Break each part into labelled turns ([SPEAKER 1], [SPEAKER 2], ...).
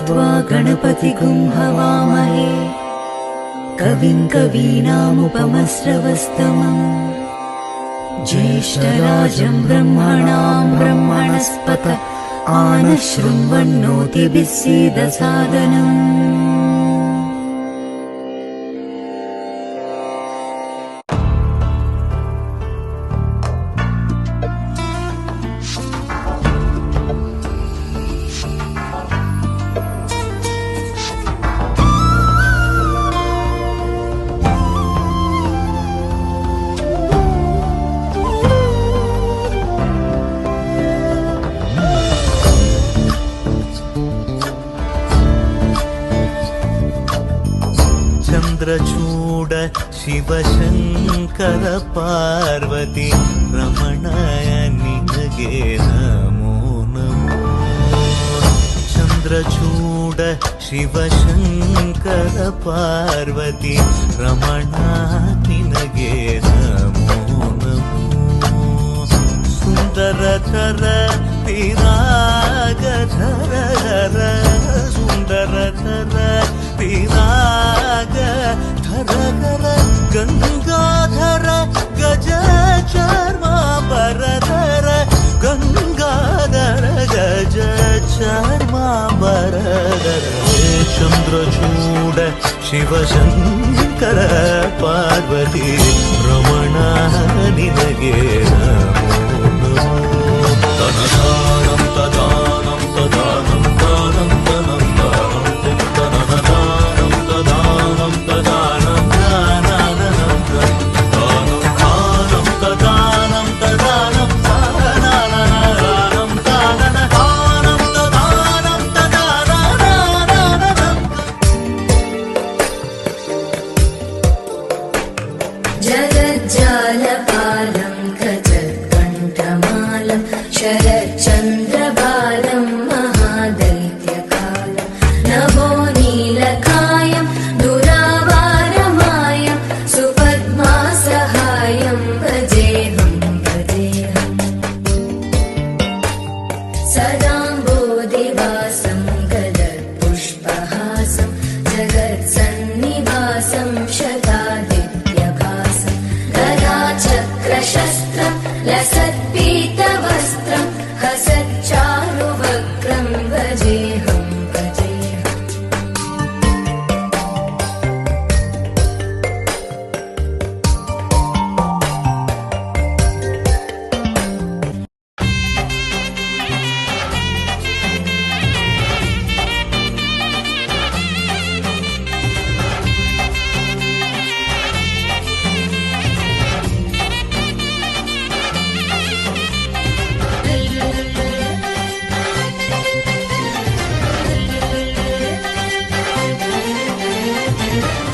[SPEAKER 1] नत्वा गणपतिगुं हवामहे कविं कवीनामुपमश्रवस्तमम् ज्येष्ठराजं ब्रह्मणां ब्रह्मणस्पत आनशृण्वन्नोतिभिः सीदसादनम्।
[SPEAKER 2] चन्द्रचूड शिवशङ्कर पार्वती रमणाय निनगे नमो नमो। चन्द्रचूड शिवशङ्कर पार्वती रमणा निनगे नमो नमो। सुन्दरकर विरागधर सुन्दरकर विराग धर गंगाधर गज चर्मांबरधर गंगाधर गज चर्मांबरधर। चंद्रचूड शिवशंकर पार्वती रमणा निनगे नमो नमो। तनदानं तदानं तदानं दानं दनं दानं तनदानं तदानं तदानं दानं दानं दानं तदानं तदानं दानं दानं दानं तदानं तदानं।
[SPEAKER 3] जगज्जालपालं गजत्कण्ठमालं शरच्चन्द्रबालं महादैत्यकालं नभो नीलकायं दुरावारमायं सुपद्मासहायं भजेऽहं भजेऽहम्। सदाम्बोधिवासं गदत्पुष्पहासं जगत्सन्निवासं शतादित्यभासं गदाचक्रशस्त्रं लसत्पीतवस्त्रं हसच्चारुवक्त्रं भजेऽहं भजेऽहम्।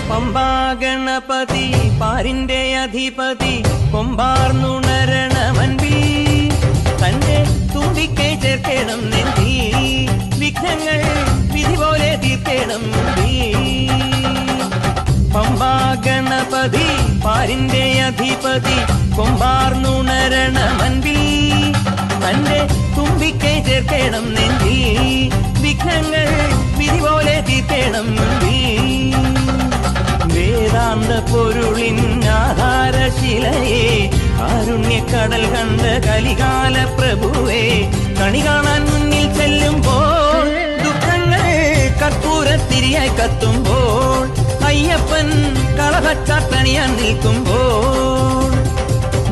[SPEAKER 4] പമ്പാ ഗണപതി പാരിന്റെ അധിപതി കൊമ്പാർന്നുണരണമൻപി തന്റെ തുമ്പിക്കൈ ചേർക്കണം നെഞ്ചി വിഘ്നങ്ങൾ വിധി പോലെ തീർക്കണം മുമ്പി. പമ്പാ ഗണപതി പാരിന്റെ അധിപതി കൊമ്പാർന്നുണരണമൻപി തന്റെ തുമ്പിക്കൈ ചേർക്കണം നെഞ്ചി വിഘ്നങ്ങൾ വിധി പോലെ തീർക്കണം മുമ്പി. വേദാന്ത പൊരുളിൻ ആധാരശിലയെ കാരുണ്യക്കടൽ കണ്ട കലികാല പ്രഭുവേ കണി കാണാൻ മുന്നിൽ ചെല്ലുമ്പോൾ ദുഃഖങ്ങൾ കർപ്പൂരത്തിരിയായി കത്തുമ്പോൾ അയ്യപ്പൻ കളഭച്ചാട്ടണിയാൻ നിൽക്കുമ്പോൾ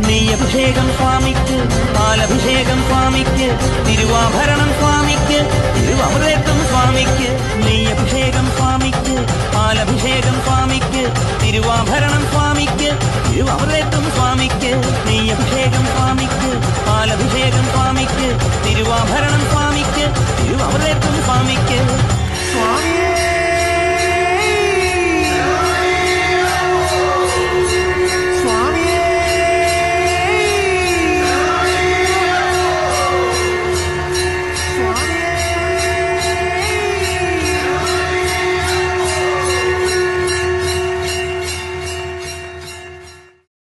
[SPEAKER 4] നെയ്യഭിഷേകം സ്വാമിക്ക് പാലഭിഷേകം സ്വാമിക്ക് തിരുവാഭരണം സ്വാമിക്ക് തിരുവമൃതത്വം സ്വാമിക്ക് നെയ്യഭിഷേകം സ്വാമിക്ക് പാലഭിഷേകം സ്വാമിക്ക് തിരുവാഭരണം സ്വാമിക്ക് തിരുവമൃതത്വം സ്വാമിക്ക് നെയ്യഭിഷേകം സ്വാമിക്ക് പാലഭിഷേകം സ്വാമിക്ക് തിരുവാഭരണം സ്വാമിക്ക് തിരുവമൃതത്വം സ്വാമിക്ക് സ്വാമിയേ.